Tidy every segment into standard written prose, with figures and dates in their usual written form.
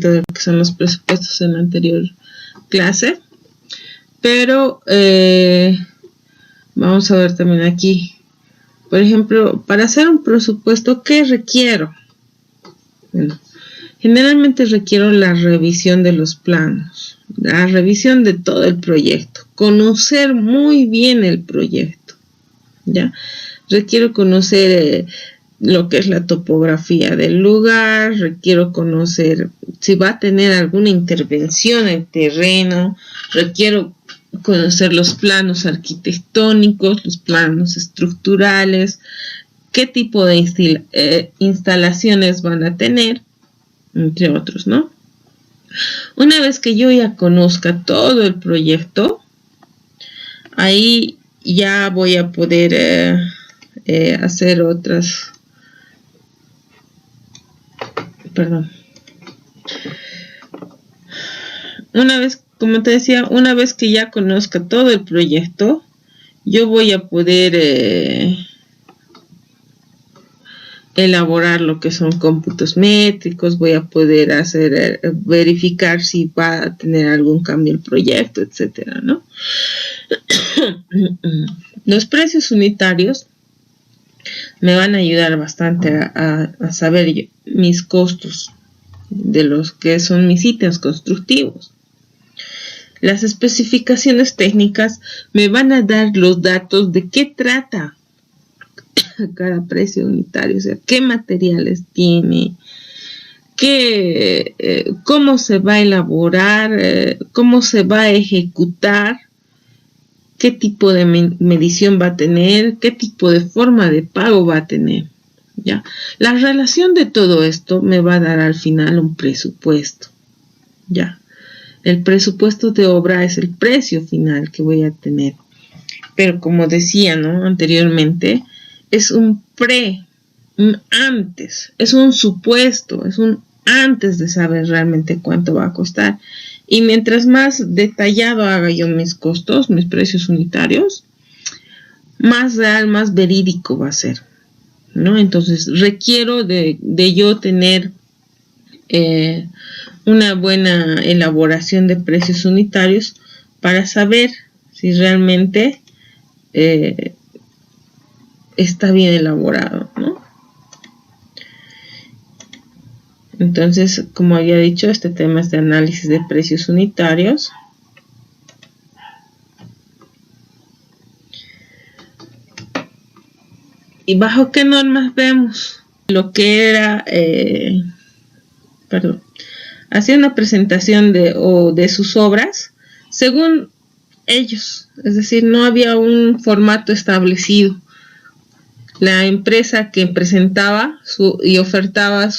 poquito de lo que son los presupuestos en la anterior clase, pero vamos a ver también aquí, por ejemplo, para hacer un presupuesto, ¿qué requiero? Bueno, generalmente requiero la revisión de los planos, la revisión de todo el proyecto, conocer muy bien el proyecto, ¿ya? Requiero conocer lo que es la topografía del lugar, requiero conocer si va a tener alguna intervención en terreno, requiero conocer los planos arquitectónicos, los planos estructurales, qué tipo de instalaciones van a tener, entre otros, ¿no? Una vez que yo ya conozca todo el proyecto, ahí ya voy a poder hacer otras, una vez, como te decía, una vez que ya conozca todo el proyecto, yo voy a poder elaborar lo que son cómputos métricos, voy a poder hacer verificar si va a tener algún cambio el proyecto, etcétera, ¿no? Los precios unitarios me van a ayudar bastante a saber mis costos de los que son mis ítems constructivos. Las especificaciones técnicas me van a dar los datos de qué trata cada precio unitario, o sea, qué materiales tiene, cómo se va a elaborar, cómo se va a ejecutar, qué tipo de medición va a tener, qué tipo de forma de pago va a tener, ¿ya? La relación de todo esto me va a dar al final un presupuesto, ¿ya? El presupuesto de obra es el precio final que voy a tener, pero como decía, ¿no?, anteriormente, es un antes, es un supuesto, es un antes de saber realmente cuánto va a costar. Y mientras más detallado haga yo mis costos, mis precios unitarios, más real, más verídico va a ser, ¿no? Entonces requiero de yo tener una buena elaboración de precios unitarios para saber si realmente está bien elaborado, ¿no? Entonces, como había dicho, este tema es de análisis de precios unitarios. ¿Y bajo qué normas vemos? Lo que era, hacía una presentación de sus obras según ellos, es decir, no había un formato establecido. La empresa que presentaba y ofertaba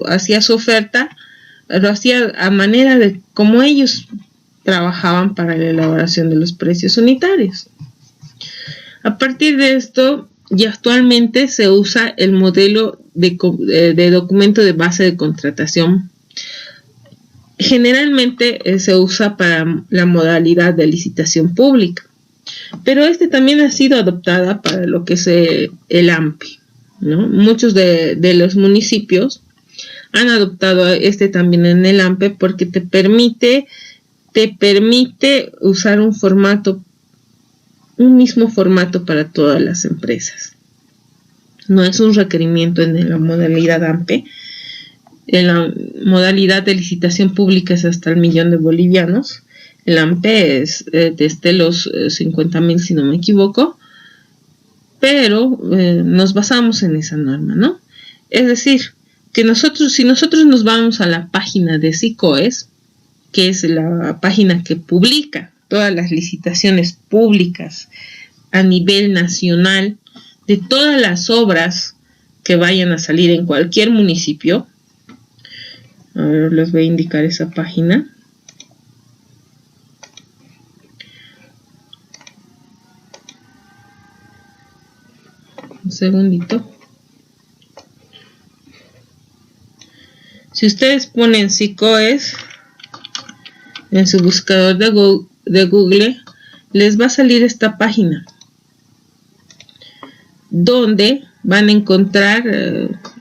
hacía su oferta, lo hacía a manera de cómo ellos trabajaban para la elaboración de los precios unitarios. A partir de esto, y actualmente se usa el modelo de documento de base de contratación. Generalmente se usa para la modalidad de licitación pública, pero también ha sido adoptada para lo que es el AMPE, ¿no? Muchos de los municipios han adoptado también en el AMPE porque te permite usar un mismo formato para todas las empresas. No es un requerimiento en la modalidad AMPE. En la modalidad de licitación pública es hasta el 1.000.000 de bolivianos. El AMPE es desde los 50.000, si no me equivoco, pero nos basamos en esa norma, ¿no? Es decir, que si nosotros nos vamos a la página de SICOES, que es la página que publica todas las licitaciones públicas a nivel nacional de todas las obras que vayan a salir en cualquier municipio. A ver, les voy a indicar esa página. Un segundito. Si ustedes ponen SICOES en su buscador de Google, les va a salir esta página donde van a encontrar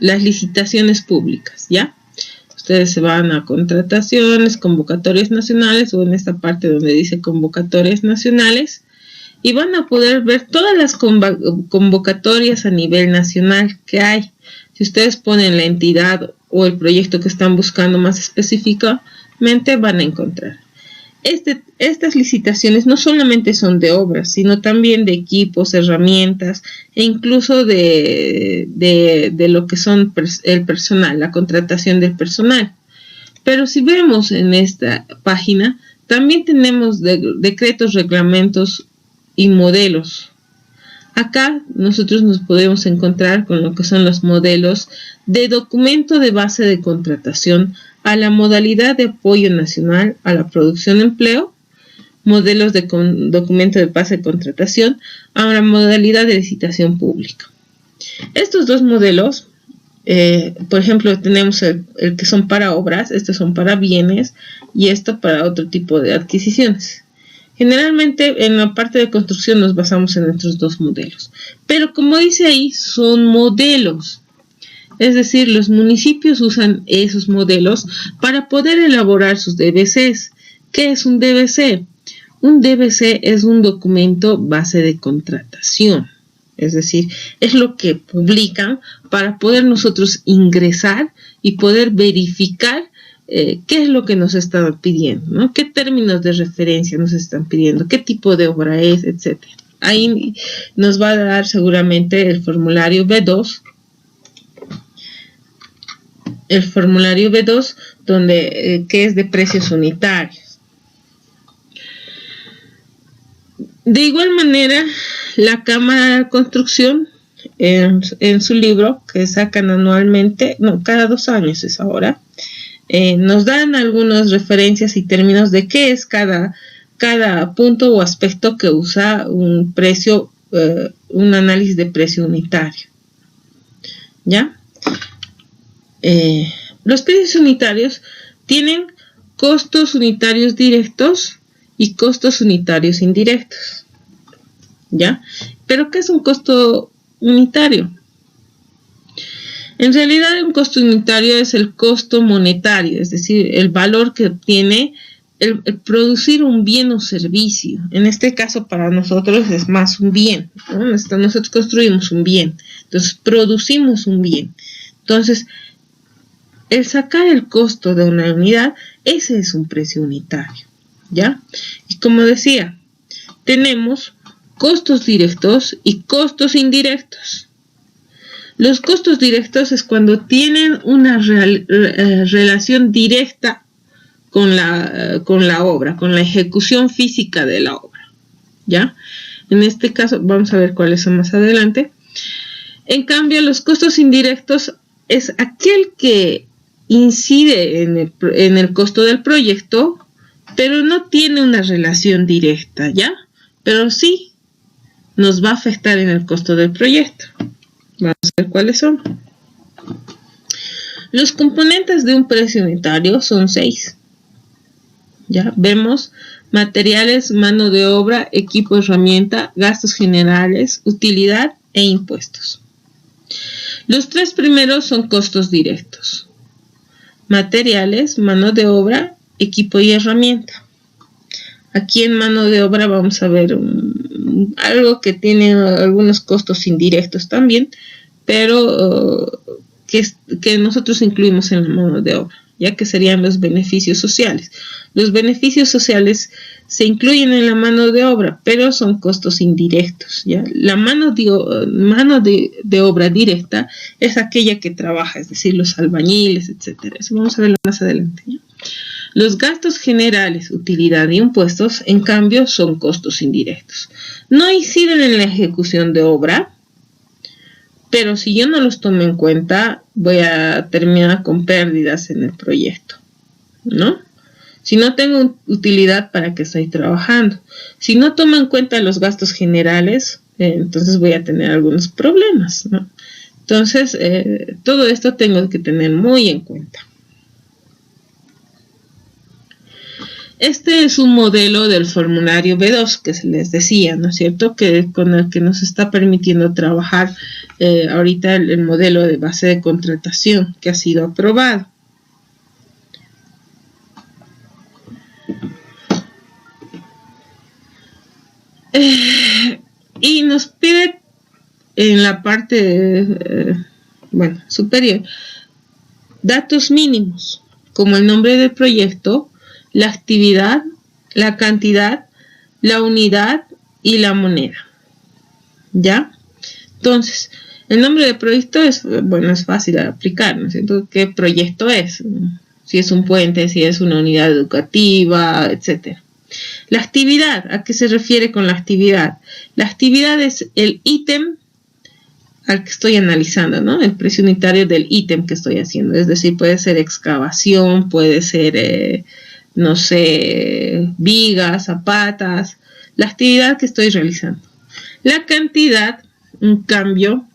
las licitaciones públicas, ¿ya? Ustedes se van a contrataciones, convocatorias nacionales, o en esta parte donde dice convocatorias nacionales, y van a poder ver todas las convocatorias a nivel nacional que hay. Si ustedes ponen la entidad o el proyecto que están buscando más específicamente, van a encontrar. Estas licitaciones no solamente son de obras, sino también de equipos, herramientas e incluso de lo que son el personal, la contratación del personal. Pero si vemos en esta página, también tenemos decretos, reglamentos y modelos. Acá nosotros nos podemos encontrar con lo que son los modelos de documento de base de contratación a la modalidad de apoyo nacional a la producción de empleo, modelos de documento de base de contratación a la modalidad de licitación pública. Estos dos modelos, por ejemplo, tenemos el que son para obras, estos son para bienes y esto para otro tipo de adquisiciones. Generalmente en la parte de construcción nos basamos en estos dos modelos, pero como dice ahí, son modelos. Es decir, los municipios usan esos modelos para poder elaborar sus DBCs. ¿Qué es un DBC? Un DBC es un documento base de contratación. Es decir, es lo que publican para poder nosotros ingresar y poder verificar qué es lo que nos están pidiendo, ¿no? ¿Qué términos de referencia nos están pidiendo? ¿Qué tipo de obra es? Etcétera. Ahí nos va a dar seguramente el formulario B2. El formulario B2, donde que es de precios unitarios. De igual manera, la Cámara de Construcción, en su libro, que sacan anualmente, no, cada 2 años es ahora, nos dan algunas referencias y términos de qué es cada punto o aspecto que usa un precio, un análisis de precio unitario. ¿Ya? Los precios unitarios tienen costos unitarios directos y costos unitarios indirectos. ¿Ya? ¿Pero qué es un costo unitario? En realidad, un costo unitario es el costo monetario, es decir, el valor que obtiene el producir un bien o servicio. En este caso, para nosotros es más un bien, ¿no? Nosotros construimos un bien, entonces producimos un bien. Entonces, el sacar el costo de una unidad, ese es un precio unitario, ¿ya? Y como decía, tenemos costos directos y costos indirectos. Los costos directos es cuando tienen una relación directa con la obra, con la ejecución física de la obra, ¿ya? En este caso, vamos a ver cuáles son más adelante. En cambio, los costos indirectos es aquel que incide en el costo del proyecto, pero no tiene una relación directa, ¿ya? Pero sí nos va a afectar en el costo del proyecto. Vamos a ver cuáles son. Los componentes de un precio unitario son 6. Ya vemos materiales, mano de obra, equipo, herramienta, gastos generales, utilidad e impuestos. Los 3 primeros son costos directos. Materiales, mano de obra, equipo y herramienta. Aquí en mano de obra vamos a ver algo que tiene algunos costos indirectos también, pero que nosotros incluimos en la mano de obra, ya que serían los beneficios sociales. Los beneficios sociales se incluyen en la mano de obra, pero son costos indirectos, ¿ya? La mano de obra directa es aquella que trabaja, es decir, los albañiles, etcétera. Eso vamos a verlo más adelante, ¿ya? Los gastos generales, utilidad y impuestos, en cambio, son costos indirectos. No inciden en la ejecución de obra, pero si yo no los tomo en cuenta, voy a terminar con pérdidas en el proyecto, ¿no? Si no tengo utilidad, ¿para qué estoy trabajando? Si no tomo en cuenta los gastos generales, entonces voy a tener algunos problemas, ¿no? Entonces, todo esto tengo que tener muy en cuenta. Este es un modelo del formulario B2 que se les decía, ¿no es cierto? Con el que nos está permitiendo trabajar ahorita el modelo de base de contratación que ha sido aprobado. Y nos pide en la parte superior datos mínimos como el nombre del proyecto, la actividad, la cantidad, la unidad y la moneda. ¿Ya? Entonces, el nombre del proyecto es fácil de aplicar, ¿no es cierto? ¿Qué proyecto es? Si es un puente, si es una unidad educativa, etc. La actividad, ¿a qué se refiere con la actividad? La actividad es el ítem al que estoy analizando, ¿no? El precio unitario del ítem que estoy haciendo. Es decir, puede ser excavación, puede ser, vigas, zapatas. La actividad que estoy realizando. La cantidad, en cambio,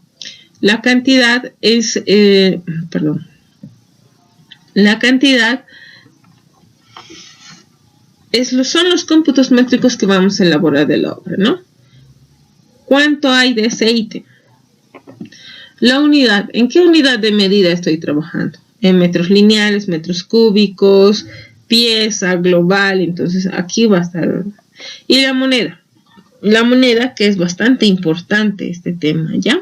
la cantidad es, la cantidad son los cómputos métricos que vamos a elaborar de la obra, ¿no? ¿Cuánto hay de ese ítem? La unidad, ¿en qué unidad de medida estoy trabajando? En metros lineales, metros cúbicos, pieza, global, entonces aquí va a estar. Y la moneda, que es bastante importante este tema, ¿ya?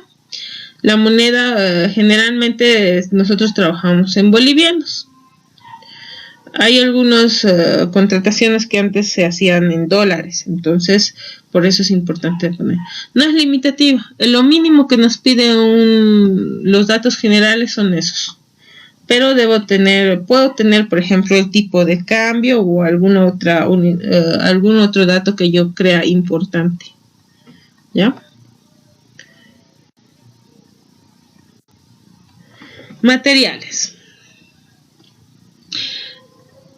La moneda, generalmente nosotros trabajamos en bolivianos. Hay algunas contrataciones que antes se hacían en dólares, entonces por eso es importante poner. No es limitativa, lo mínimo que nos piden los datos generales son esos. Pero puedo tener, por ejemplo, el tipo de cambio o algún otro dato que yo crea importante. ¿Ya? Materiales.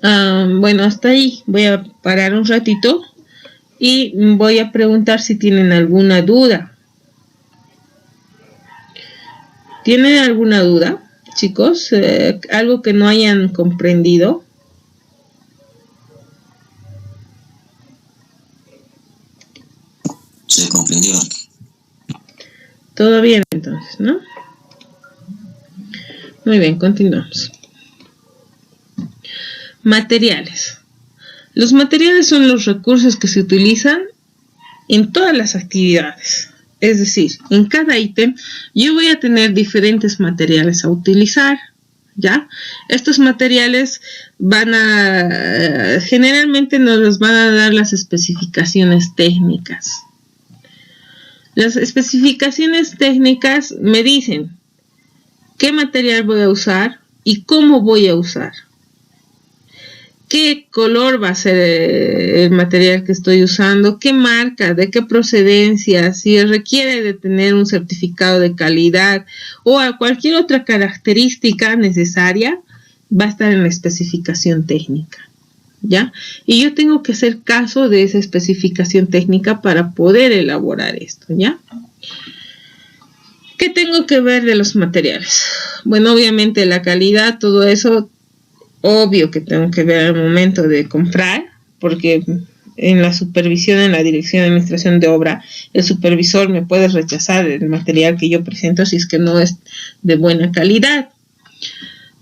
Hasta ahí voy a parar un ratito y voy a preguntar si tienen alguna duda. ¿Tienen alguna duda, chicos? ¿Algo que no hayan comprendido? Se comprendió. Todo bien entonces, ¿no? Muy bien, continuamos. Materiales. Los materiales son los recursos que se utilizan en todas las actividades. Es decir, en cada ítem yo voy a tener diferentes materiales a utilizar, ¿ya? Estos materiales generalmente nos los van a dar las especificaciones técnicas. Las especificaciones técnicas me dicen qué material voy a usar y cómo voy a usar. ¿Qué color va a ser el material que estoy usando? ¿Qué marca? ¿De qué procedencia? Si requiere de tener un certificado de calidad o a cualquier otra característica necesaria, va a estar en la especificación técnica, ¿ya? Y yo tengo que hacer caso de esa especificación técnica para poder elaborar esto, ¿ya? ¿Qué tengo que ver de los materiales? Bueno, obviamente la calidad, todo eso. Obvio que tengo que ver al momento de comprar, porque en la supervisión, en la dirección de administración de obra, el supervisor me puede rechazar el material que yo presento si es que no es de buena calidad.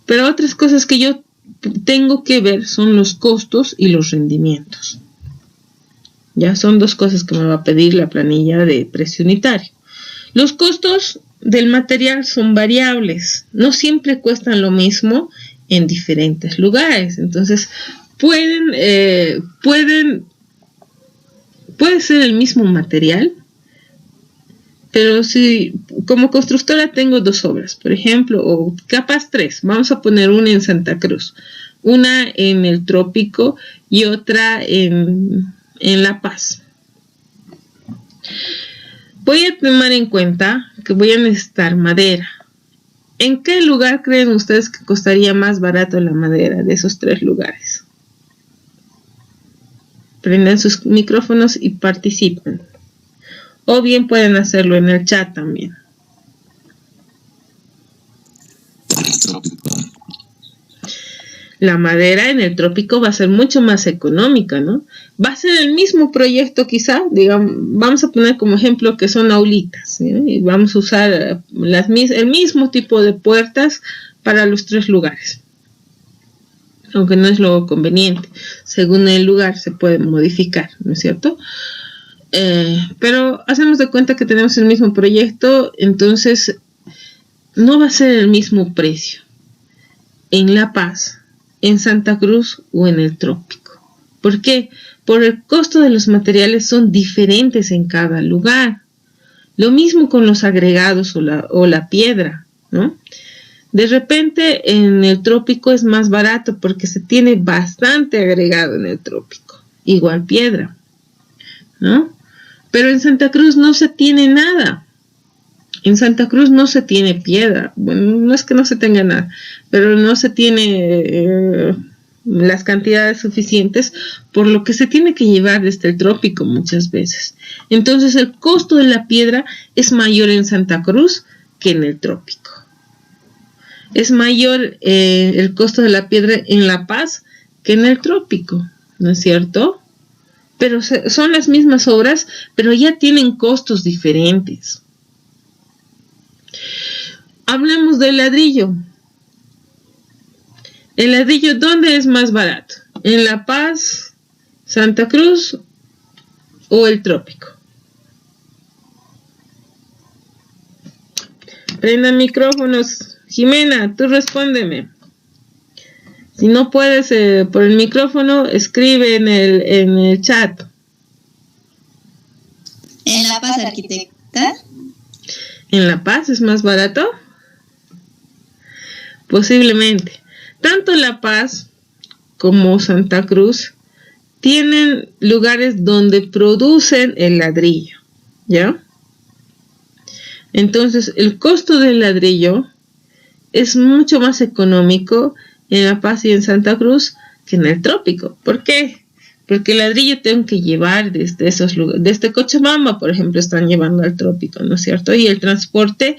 Pero otras cosas que yo tengo que ver son los costos y los rendimientos. Ya son dos cosas que me va a pedir la planilla de precio unitario. Los costos del material son variables, no siempre cuestan lo mismo en diferentes lugares, entonces puede ser el mismo material, pero si como constructora tengo dos obras, por ejemplo, o capaz tres, vamos a poner una en Santa Cruz, una en el Trópico y otra en La Paz. Voy a tomar en cuenta que voy a necesitar madera. ¿En qué lugar creen ustedes que costaría más barato la madera de esos tres lugares? Prendan sus micrófonos y participen. O bien pueden hacerlo en el chat también. La madera en el Trópico va a ser mucho más económica, ¿no? Va a ser el mismo proyecto quizá, digamos, vamos a poner como ejemplo que son aulitas, ¿sí? Y vamos a usar el mismo tipo de puertas para los tres lugares. Aunque no es lo conveniente, según el lugar se puede modificar, ¿no es cierto? Pero hacemos de cuenta que tenemos el mismo proyecto, entonces no va a ser el mismo precio en La Paz, en Santa Cruz o en el Trópico. ¿Por qué? Por el costo de los materiales son diferentes en cada lugar. Lo mismo con los agregados o la piedra, ¿no? De repente en el Trópico es más barato porque se tiene bastante agregado en el Trópico, igual piedra, ¿no? Pero en Santa Cruz no se tiene nada. En Santa Cruz no se tiene piedra. Bueno, no es que no se tenga nada, pero no se tiene las cantidades suficientes, por lo que se tiene que llevar desde el Trópico muchas veces. Entonces el costo de la piedra es mayor en Santa Cruz que en el Trópico. Es mayor el costo de la piedra en La Paz que en el Trópico, ¿no es cierto? Pero son las mismas obras, pero ya tienen costos diferentes. Hablemos del ladrillo. ¿El ladrillo dónde es más barato? ¿En La Paz, Santa Cruz o el Trópico? Prendan micrófonos. Jimena, tú respóndeme. Si no puedes por el micrófono, escribe en el chat. En La Paz, arquitecta. ¿En La Paz es más barato? Posiblemente. Tanto La Paz como Santa Cruz tienen lugares donde producen el ladrillo, ¿ya? Entonces, el costo del ladrillo es mucho más económico en La Paz y en Santa Cruz que en el Trópico. ¿Por qué? Porque el ladrillo tengo que llevar desde esos lugares. Desde Cochabamba, por ejemplo, están llevando al Trópico, ¿no es cierto? Y el transporte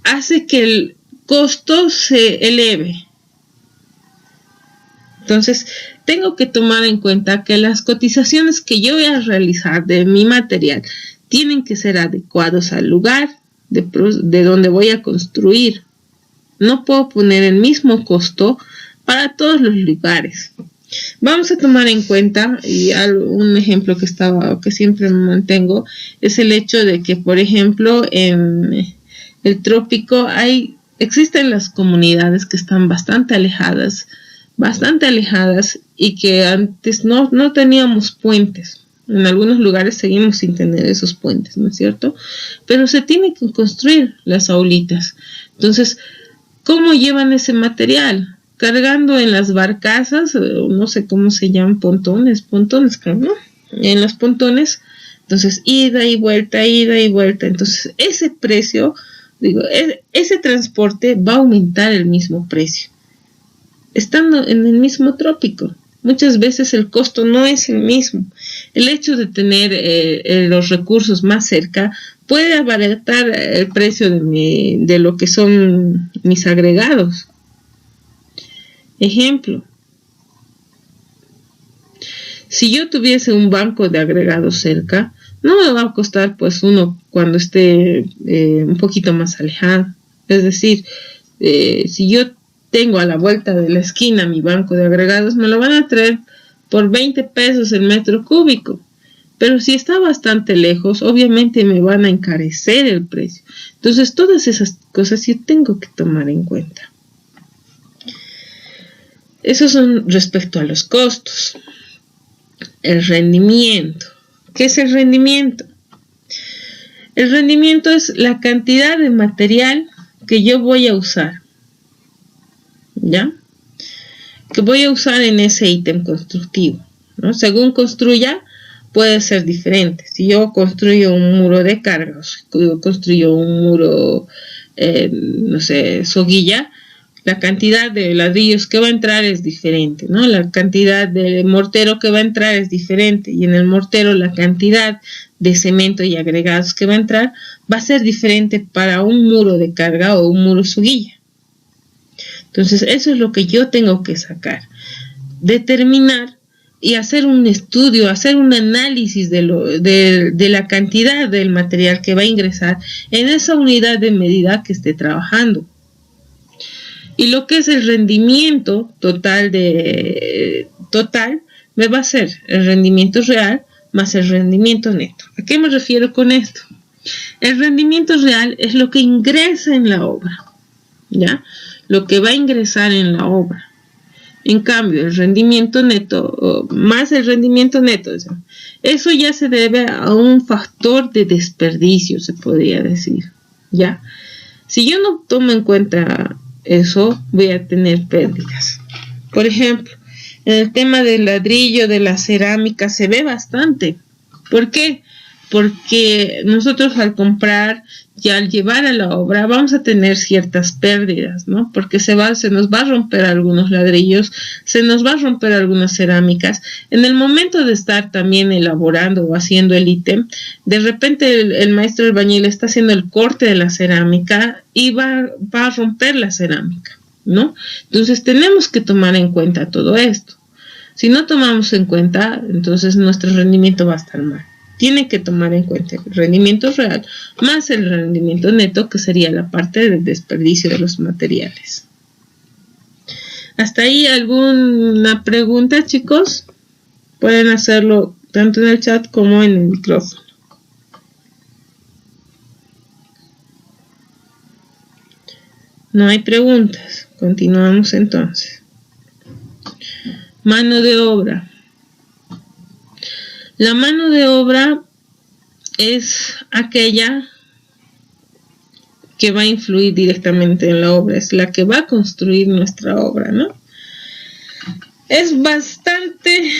hace que el costo se eleve. Entonces, tengo que tomar en cuenta que las cotizaciones que yo voy a realizar de mi material tienen que ser adecuados al lugar de donde voy a construir. No puedo poner el mismo costo para todos los lugares. Vamos a tomar en cuenta, y un ejemplo que siempre me mantengo, es el hecho de que, por ejemplo, en el Trópico existen las comunidades que están bastante alejadas y que antes no teníamos puentes. En algunos lugares seguimos sin tener esos puentes, ¿no es cierto? Pero se tienen que construir las aulitas. Entonces, ¿cómo llevan ese material? Cargando en las barcazas, no sé cómo se llaman, pontones, creo, ¿no? En los pontones, entonces ida y vuelta. Entonces, ese precio, ese transporte va a aumentar el mismo precio. Estando en el mismo Trópico, muchas veces el costo no es el mismo. El hecho de tener los recursos más cerca puede abaratar el precio de lo que son mis agregados. Ejemplo, si yo tuviese un banco de agregados cerca, no me va a costar pues uno cuando esté un poquito más alejado. Es decir, si yo tengo a la vuelta de la esquina mi banco de agregados, me lo van a traer por 20 pesos el metro cúbico. Pero si está bastante lejos, obviamente me van a encarecer el precio. Entonces, todas esas cosas yo tengo que tomar en cuenta. Eso son respecto a los costos. El rendimiento. ¿Qué es el rendimiento? El rendimiento es la cantidad de material que yo voy a usar. ¿Ya? Que voy a usar en ese ítem constructivo, ¿no? Según construya, puede ser diferente. Si yo construyo un muro de carga, o construyo un muro, no sé, soguilla, la cantidad de ladrillos que va a entrar es diferente, ¿no? La cantidad de mortero que va a entrar es diferente, y en el mortero la cantidad de cemento y agregados que va a entrar va a ser diferente para un muro de carga o un muro soguilla. Entonces, eso es lo que yo tengo que sacar. Determinar y hacer un estudio, hacer un análisis de la cantidad del material que va a ingresar en esa unidad de medida que esté trabajando. Y lo que es el rendimiento total me va a ser el rendimiento real más el rendimiento neto. ¿A qué me refiero con esto? El rendimiento real es lo que ingresa en la obra, ¿ya? Lo que va a ingresar en la obra. En cambio, el rendimiento neto, más el rendimiento neto, eso ya se debe a un factor de desperdicio, se podría decir, ¿ya? Si yo no tomo en cuenta eso, voy a tener pérdidas. Por ejemplo, en el tema del ladrillo, de la cerámica, se ve bastante. ¿Por qué? Porque nosotros al comprar y al llevar a la obra vamos a tener ciertas pérdidas, ¿no? Porque se nos va a romper algunos ladrillos, se nos va a romper algunas cerámicas. En el momento de estar también elaborando o haciendo el ítem, de repente el maestro albañil está haciendo el corte de la cerámica y va a romper la cerámica, ¿no? Entonces tenemos que tomar en cuenta todo esto. Si no tomamos en cuenta, entonces nuestro rendimiento va a estar mal. Tiene que tomar en cuenta el rendimiento real más el rendimiento neto, que sería la parte del desperdicio de los materiales. ¿Hasta ahí alguna pregunta, chicos? Pueden hacerlo tanto en el chat como en el micrófono. No hay preguntas. Continuamos entonces. Mano de obra. La mano de obra es aquella que va a influir directamente en la obra, es la que va a construir nuestra obra, ¿no? Es bastante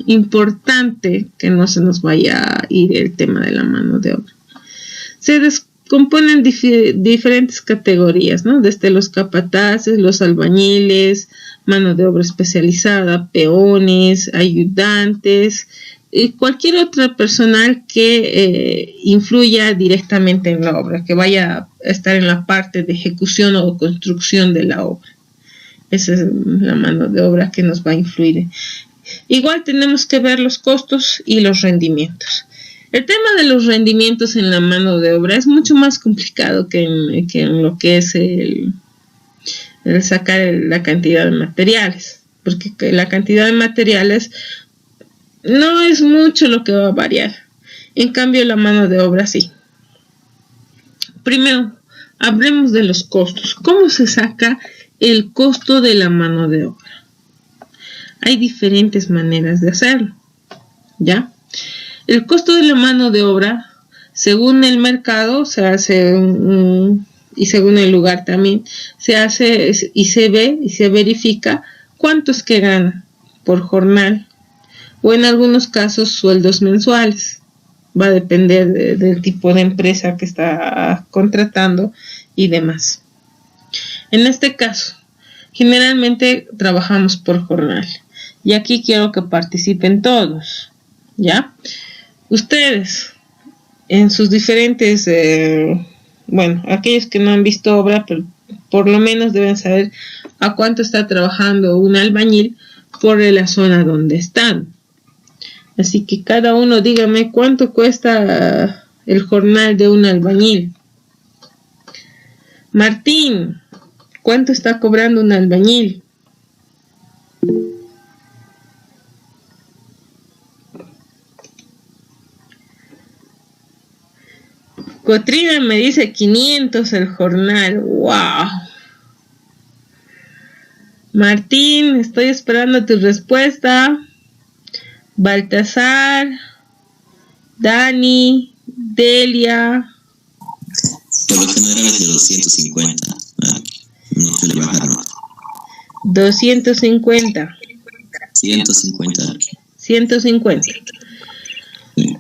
importante que no se nos vaya a ir el tema de la mano de obra. Se descomponen diferentes categorías, ¿no? Desde los capataces, los albañiles, mano de obra especializada, peones, ayudantes, y cualquier otro personal que influya directamente en la obra, que vaya a estar en la parte de ejecución o construcción de la obra. Esa es la mano de obra que nos va a influir. Igual tenemos que ver los costos y los rendimientos. El tema de los rendimientos en la mano de obra es mucho más complicado que en lo que es el sacar la cantidad de materiales, porque la cantidad de materiales no es mucho lo que va a variar. En cambio, la mano de obra sí. Primero, hablemos de los costos. ¿Cómo se saca el costo de la mano de obra? Hay diferentes maneras de hacerlo, ¿ya? El costo de la mano de obra, según el mercado, se hace y según el lugar también, se hace y se ve y se verifica cuánto es que gana por jornal, o en algunos casos sueldos mensuales. Va a depender del tipo de empresa que está contratando y demás. En este caso, generalmente trabajamos por jornal. Y aquí quiero que participen todos, ¿ya? Ustedes, en sus diferentes, aquellos que no han visto obra, pero por lo menos deben saber a cuánto está trabajando un albañil por la zona donde están. Así que cada uno dígame cuánto cuesta el jornal de un albañil. Martín, ¿cuánto está cobrando un albañil? Cotrina me dice 500 el jornal. ¡Wow! Martín, estoy esperando tu respuesta. Baltasar, Dani, Delia. Por lo general es de 250. No se le baja más. 250. 150. 150. Sí.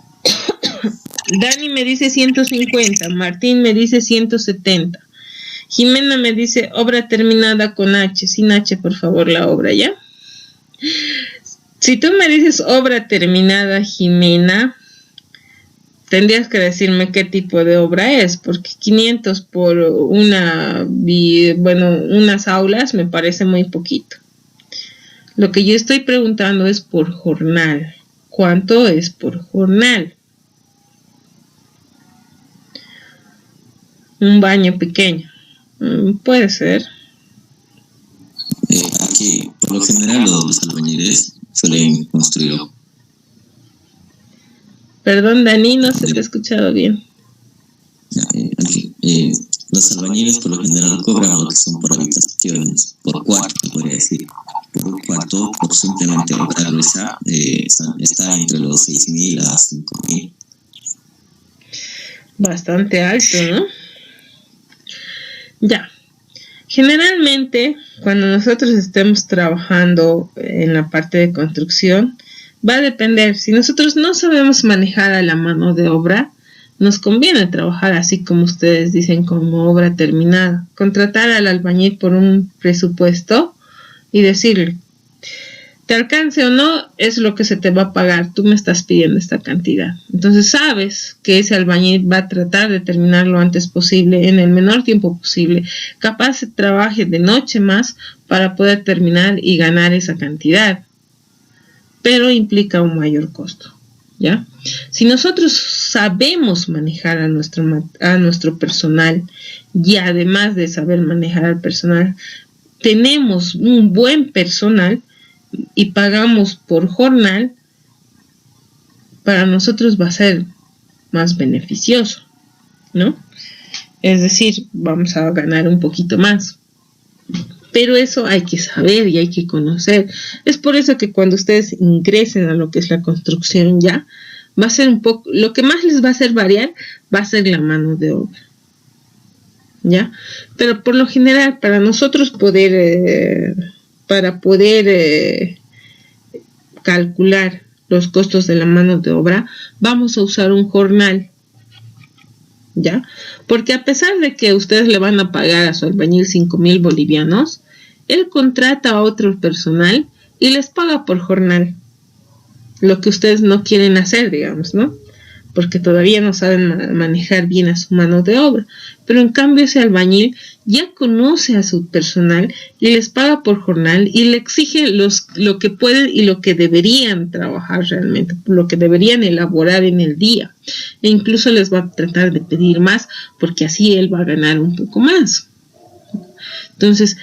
Dani me dice 150. Martín me dice 170. Jimena me dice obra terminada con H. Sin H, por favor, la obra, ¿ya? Si tú me dices obra terminada, Jimena, tendrías que decirme qué tipo de obra es, porque 500 por unas aulas me parece muy poquito. Lo que yo estoy preguntando es por jornal. ¿Cuánto es por jornal? Un baño pequeño. Puede ser. Aquí, por lo general, los albañiles suelen construir Perdón, Dani, no se te ha escuchado bien. Los albañiles por lo general cobran lo que son por habitaciones, por cuarto, podría decir. Por un cuarto, por simplemente obra gruesa, está entre los 6.000 a 5.000. Bastante alto, ¿no? Ya. Generalmente, cuando nosotros estemos trabajando en la parte de construcción, va a depender. Si nosotros no sabemos manejar a la mano de obra, nos conviene trabajar así como ustedes dicen, como obra terminada. Contratar al albañil por un presupuesto y decirle, te alcance o no, es lo que se te va a pagar. Tú me estás pidiendo esta cantidad. Entonces sabes que ese albañil va a tratar de terminar lo antes posible, en el menor tiempo posible. Capaz se trabaje de noche más para poder terminar y ganar esa cantidad. Pero implica un mayor costo, ¿ya? Si nosotros sabemos manejar a nuestro personal y además de saber manejar al personal, tenemos un buen personal y pagamos por jornal, para nosotros va a ser más beneficioso, ¿no? Es decir, vamos a ganar un poquito más. Pero eso hay que saber y hay que conocer. Es por eso que cuando ustedes ingresen a lo que es la construcción ya, va a ser un poco, lo que más les va a hacer variar va a ser la mano de obra, ¿ya? Pero por lo general, para nosotros poder calcular los costos de la mano de obra, vamos a usar un jornal, ¿ya? Porque a pesar de que ustedes le van a pagar a su albañil 5.000 bolivianos, él contrata a otro personal y les paga por jornal. Lo que ustedes no quieren hacer, digamos, ¿no? Porque todavía no saben manejar bien a su mano de obra. Pero en cambio ese albañil ya conoce a su personal y les paga por jornal y le exige lo que pueden y lo que deberían trabajar realmente, lo que deberían elaborar en el día. E incluso les va a tratar de pedir más porque así él va a ganar un poco más. Entonces,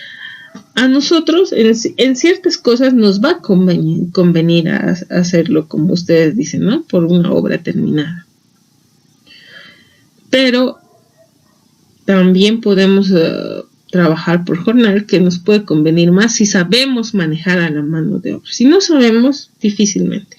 a nosotros en ciertas cosas nos va a convenir a hacerlo como ustedes dicen, ¿no? Por una obra terminada. Pero también podemos trabajar por jornal, que nos puede convenir más si sabemos manejar a la mano de obra. Si no sabemos, difícilmente.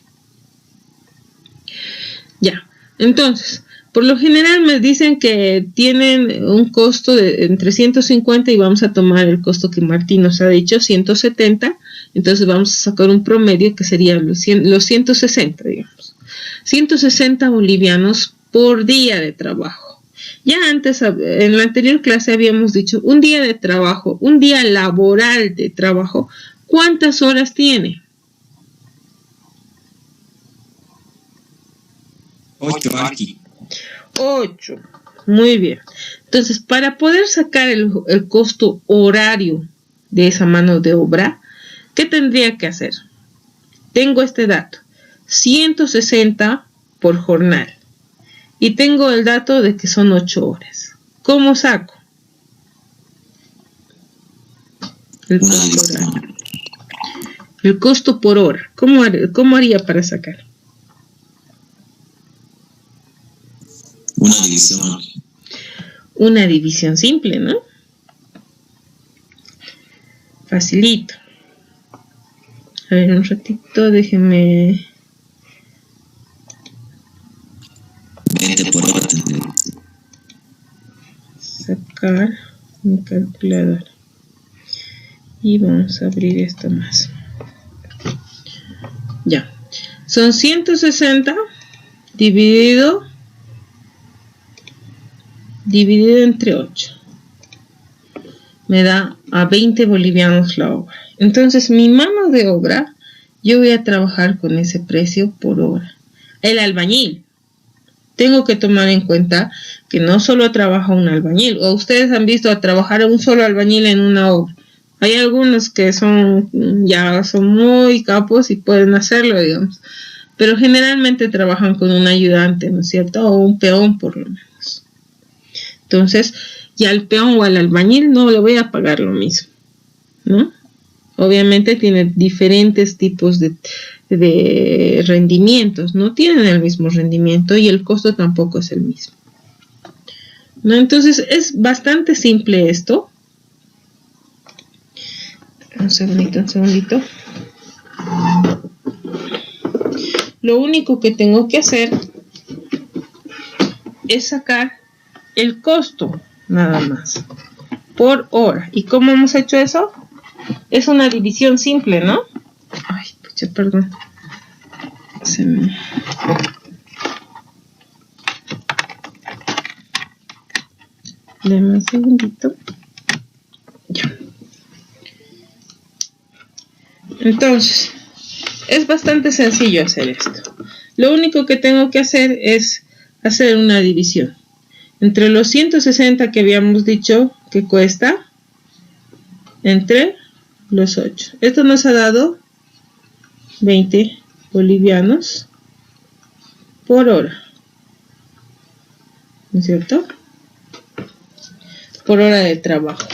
Ya, entonces, por lo general me dicen que tienen un costo de entre 150 y vamos a tomar el costo que Martín nos ha dicho, 170. Entonces vamos a sacar un promedio que sería los 160, digamos. 160 bolivianos por día de trabajo. Ya antes, en la anterior clase habíamos dicho, un día de trabajo, un día laboral de trabajo, ¿cuántas horas tiene? 8 aquí. 8. Muy bien. Entonces, para poder sacar el costo horario de esa mano de obra, ¿qué tendría que hacer? Tengo este dato, 160 por jornal. Y tengo el dato de que son 8 horas. ¿Cómo saco el costo horario? El costo por hora. ¿Cómo haría para sacar? Una división. Una división simple, ¿no? Facilito. A ver, un ratito, déjenme... 20 por hora. Sacar mi calculadora. Y vamos a abrir esto más. Ya. Son 160 dividido entre 8. Me da a 20 bolivianos la obra. Entonces mi mano de obra, yo voy a trabajar con ese precio por hora. El albañil. Tengo que tomar en cuenta que no solo trabaja un albañil. O ustedes han visto a trabajar a un solo albañil en una obra. Hay algunos que son muy capos y pueden hacerlo, digamos. Pero generalmente trabajan con un ayudante, ¿no es cierto? O un peón por lo menos. Entonces, ya al peón o al albañil no le voy a pagar lo mismo, ¿no? Obviamente tiene diferentes tipos de rendimientos, no tienen el mismo rendimiento y el costo tampoco es el mismo, ¿no? Entonces es bastante simple esto. Un segundito. Lo único que tengo que hacer es sacar el costo, nada más, por hora. ¿Y cómo hemos hecho eso? Es una división simple, ¿no? Ay, pucha, perdón. Deme un segundito. Ya. Entonces, es bastante sencillo hacer esto. Lo único que tengo que hacer es hacer una división entre los 160 que habíamos dicho que cuesta, entre los 8. Esto nos ha dado 20 bolivianos por hora, ¿no es cierto? Por hora de trabajo.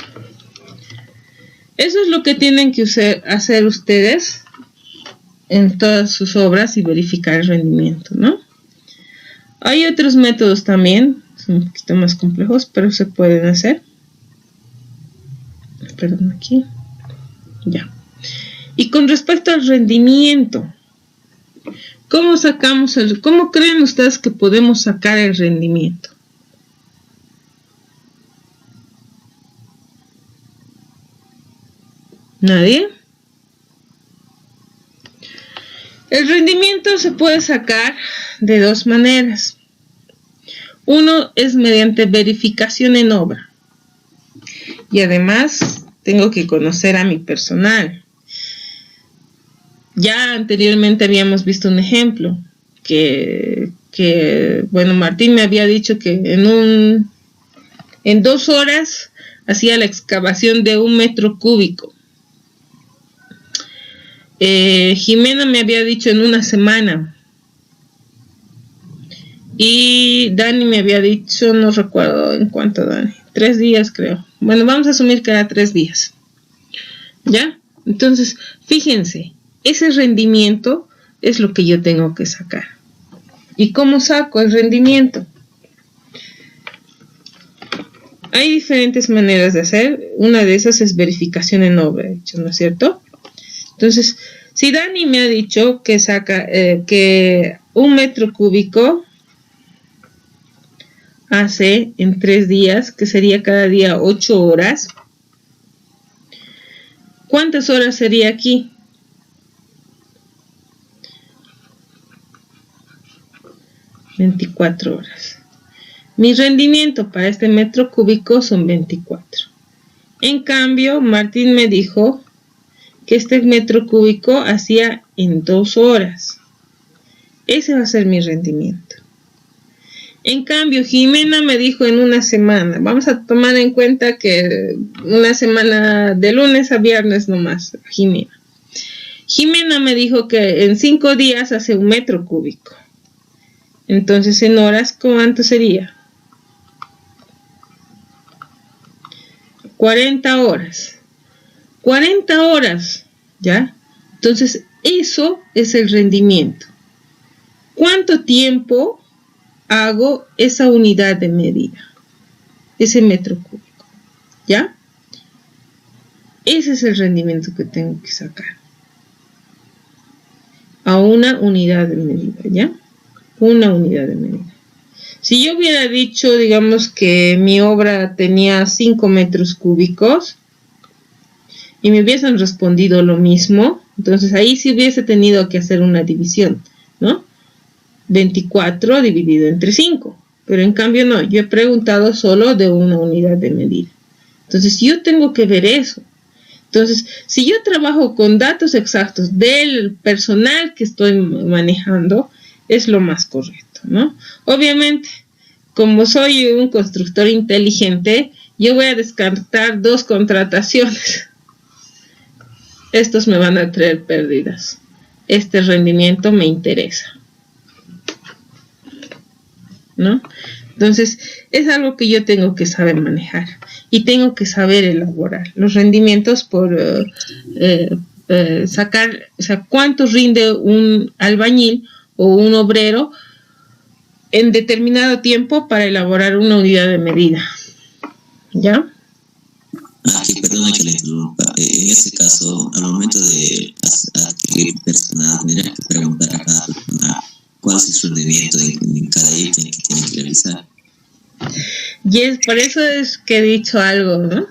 Eso es lo que tienen que hacer ustedes en todas sus obras y verificar el rendimiento, ¿no? Hay otros métodos también, son un poquito más complejos, pero se pueden hacer. Perdón, aquí. Ya. Y con respecto al rendimiento, ¿cómo creen ustedes que podemos sacar el rendimiento? ¿Nadie? El rendimiento se puede sacar de dos maneras. Uno es mediante verificación en obra. Y además tengo que conocer a mi personal. Ya anteriormente habíamos visto un ejemplo que bueno, Martín me había dicho que en 2 horas hacía la excavación de 1 metro cúbico. Jimena me había dicho en 1 semana. Y Dani me había dicho, no recuerdo en cuánto, Dani, 3 días creo. Bueno, vamos a asumir que era 3 días. ¿Ya? Entonces, fíjense, ese rendimiento es lo que yo tengo que sacar. ¿Y cómo saco el rendimiento? Hay diferentes maneras de hacer. Una de esas es verificación en obra, de hecho, ¿no es cierto? Entonces, si Dani me ha dicho que saca que 1 metro cúbico hace en 3 días, que sería cada día 8 horas, ¿cuántas horas sería aquí? 24 horas. Mi rendimiento para este metro cúbico son 24. En cambio, Martín me dijo que este metro cúbico hacía en 2 horas. Ese va a ser mi rendimiento. En cambio, Jimena me dijo en 1 semana. Vamos a tomar en cuenta que 1 semana de lunes a viernes nomás, Jimena. Jimena me dijo que en 5 días hace 1 metro cúbico. Entonces, en horas, ¿cuánto sería? 40 horas. 40 horas, ¿ya? Entonces, eso es el rendimiento. ¿Cuánto tiempo hago esa unidad de medida? Ese metro cúbico, ¿ya? Ese es el rendimiento que tengo que sacar. A una unidad de medida, ¿ya? Una unidad de medida. Si yo hubiera dicho, digamos, que mi obra tenía 5 metros cúbicos y me hubiesen respondido lo mismo, entonces ahí sí hubiese tenido que hacer una división, ¿no? 24 dividido entre 5. Pero en cambio no, yo he preguntado solo de una unidad de medida. Entonces yo tengo que ver eso. Entonces, si yo trabajo con datos exactos del personal que estoy manejando, es lo más correcto, ¿no? Obviamente, como soy un constructor inteligente, yo voy a descartar 2 contrataciones. Estos me van a traer pérdidas. Este rendimiento me interesa, ¿no? Entonces, es algo que yo tengo que saber manejar y tengo que saber elaborar los rendimientos por sacar, o sea, cuánto rinde un albañil o un obrero en determinado tiempo para elaborar una unidad de medida. ¿Ya? Aquí, perdona que le interrumpa. En este caso, al momento de adquirir personal, tendría que preguntar a cada persona cuál es su rendimiento en cada ítem que tiene que realizar. Y es por eso es que he dicho algo, ¿no?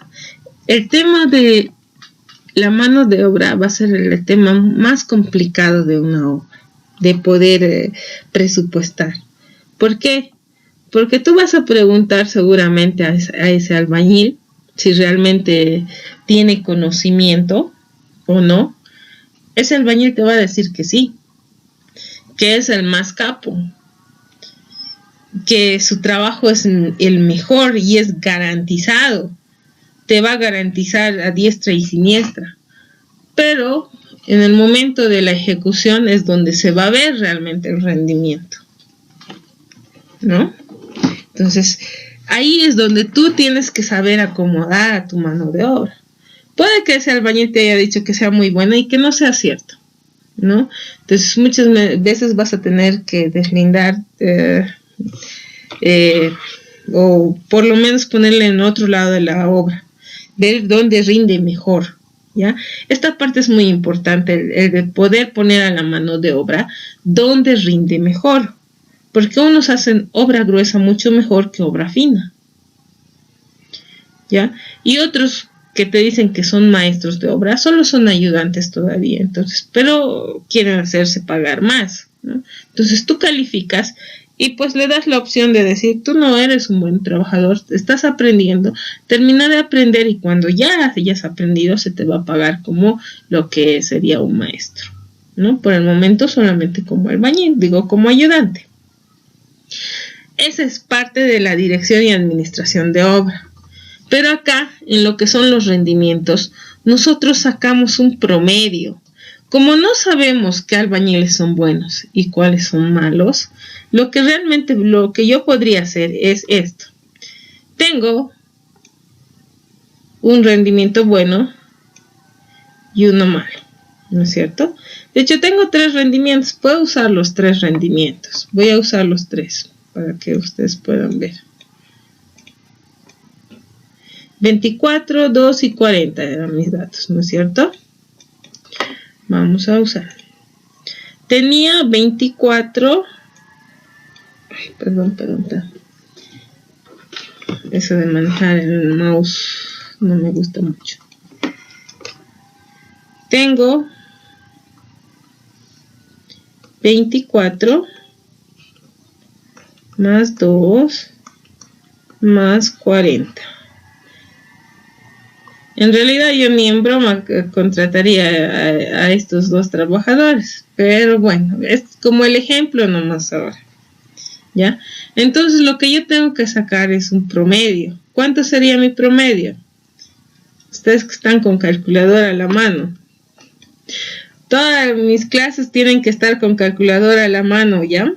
El tema de la mano de obra va a ser el tema más complicado de una obra, de poder presupuestar. ¿Por qué? Porque tú vas a preguntar seguramente a ese albañil si realmente tiene conocimiento o no. Ese albañil te va a decir que sí, que es el más capo, que su trabajo es el mejor y es garantizado, te va a garantizar a diestra y siniestra, pero en el momento de la ejecución es donde se va a ver realmente el rendimiento, ¿no? Entonces, ahí es donde tú tienes que saber acomodar a tu mano de obra. Puede que ese albañil te haya dicho que sea muy bueno y que no sea cierto, ¿no? Entonces, muchas veces vas a tener que deslindar o por lo menos ponerle en otro lado de la obra, ver dónde rinde mejor, ¿ya? Esta parte es muy importante, el de poder poner a la mano de obra dónde rinde mejor, porque unos hacen obra gruesa mucho mejor que obra fina, ¿ya? Y otros que te dicen que son maestros de obra solo son ayudantes todavía, entonces, pero quieren hacerse pagar más, ¿no? Entonces tú calificas y pues le das la opción de decir, tú no eres un buen trabajador, estás aprendiendo, termina de aprender y cuando ya hayas aprendido se te va a pagar como lo que sería un maestro, ¿no? Por el momento solamente como albañil, digo como ayudante. Esa es parte de la dirección y administración de obra. Pero acá, en lo que son los rendimientos, nosotros sacamos un promedio. Como no sabemos qué albañiles son buenos y cuáles son malos, lo que yo podría hacer es esto. Tengo un rendimiento bueno y uno malo, ¿no es cierto? De hecho, tengo 3 rendimientos. Puedo usar los 3 rendimientos. Voy a usar los 3 para que ustedes puedan ver. 24, 2 y 40 eran mis datos, ¿no es cierto? Vamos a usar. Tenía 24. Ay, perdón. Eso de manejar el mouse no me gusta mucho. Tengo 24 más 2 más 40. En realidad yo ni en broma contrataría a estos 2 trabajadores, pero bueno, es como el ejemplo nomás ahora, ¿ya? Entonces lo que yo tengo que sacar es un promedio. ¿Cuánto sería mi promedio? Ustedes que están con calculadora a la mano. Todas mis clases tienen que estar con calculadora a la mano, ¿ya?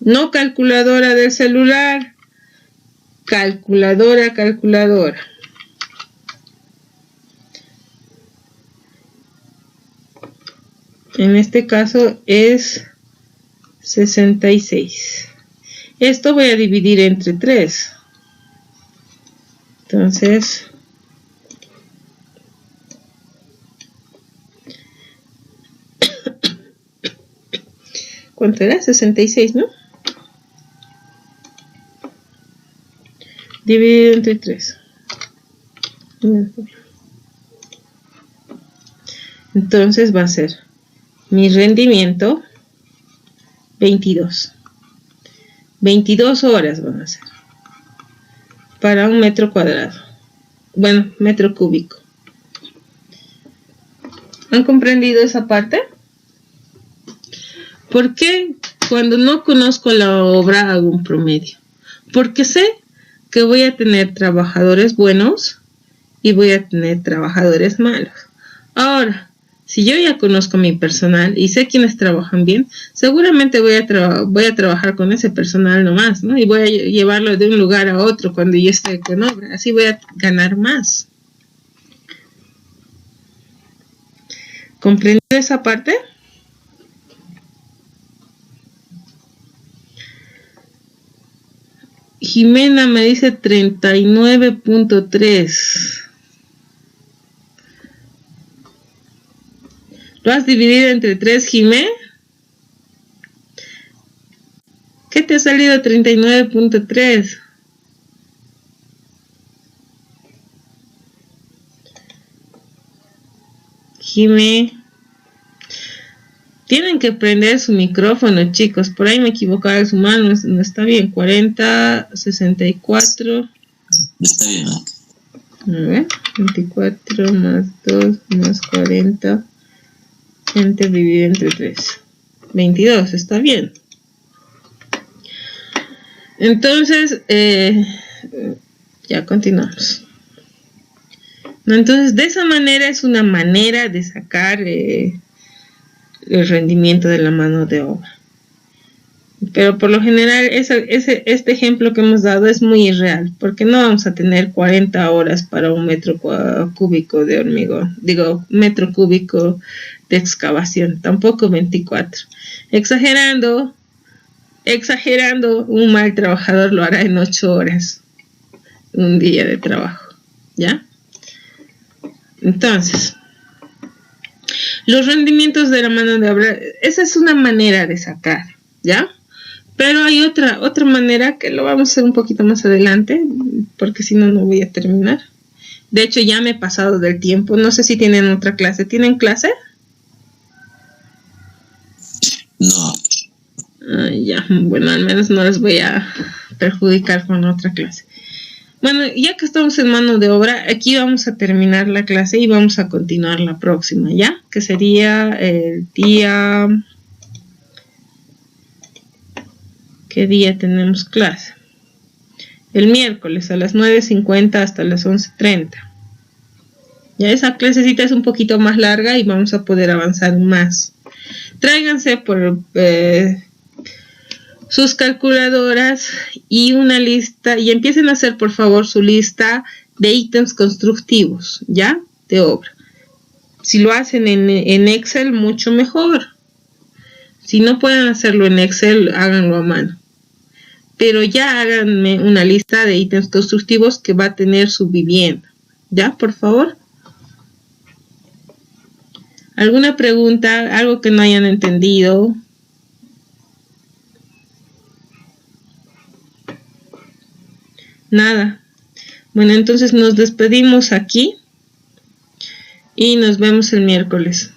No calculadora del celular, calculadora. En este caso es 66. Esto voy a dividir entre 3. Entonces, ¿cuánto era? 66, ¿no? Dividido entre 3. Entonces va a ser mi rendimiento 22. 22 horas van a ser para un metro cuadrado. Bueno, metro cúbico. ¿Han comprendido esa parte? ¿Por qué cuando no conozco la obra hago un promedio? Porque sé que voy a tener trabajadores buenos y voy a tener trabajadores malos. Ahora, Si yo ya conozco mi personal y sé quiénes trabajan bien, seguramente voy a trabajar con ese personal nomás, ¿no? Y voy a llevarlo de un lugar a otro cuando yo esté con obra. Así voy a ganar más. ¿Comprendido esa parte? Jimena me dice 39.3. ¿Lo has dividido entre 3, Jimé? ¿Qué te ha salido 39.3? Jimé. Tienen que prender su micrófono, chicos. Por ahí me equivocaba el sumar, no está bien. 40, 64. Está bien. A ver, 24 más 2 más 40. Enter dividido entre 3. 22, está bien. Entonces, ya continuamos. No, entonces, de esa manera es una manera de sacar el rendimiento de la mano de obra. Pero por lo general, este ejemplo que hemos dado es muy irreal, porque no vamos a tener 40 horas para un metro cúbico de hormigón, metro cúbico de excavación, tampoco 24. Exagerando, un mal trabajador lo hará en 8 horas, un día de trabajo, ¿ya? Entonces, los rendimientos de la mano de obra, esa es una manera de sacar, ¿ya? Pero hay otra manera que lo vamos a hacer un poquito más adelante, porque si no, no voy a terminar. De hecho, ya me he pasado del tiempo. No sé si tienen otra clase. ¿Tienen clase? No. Ya, bueno, al menos no les voy a perjudicar con otra clase. Bueno, ya que estamos en mano de obra, aquí vamos a terminar la clase y vamos a continuar la próxima, ¿ya? Que sería el día... ¿Qué día tenemos clase? El miércoles a las 9:50 hasta las 11:30. Ya esa clasecita es un poquito más larga y vamos a poder avanzar más. Tráiganse por sus calculadoras y una lista y empiecen a hacer por favor su lista de ítems constructivos, ¿ya? De obra. Si lo hacen en Excel, mucho mejor. Si no pueden hacerlo en Excel, háganlo a mano. Pero ya háganme una lista de ítems constructivos que va a tener su vivienda. ¿Ya? Por favor. ¿Alguna pregunta? ¿Algo que no hayan entendido? Nada. Bueno, entonces nos despedimos aquí y nos vemos el miércoles.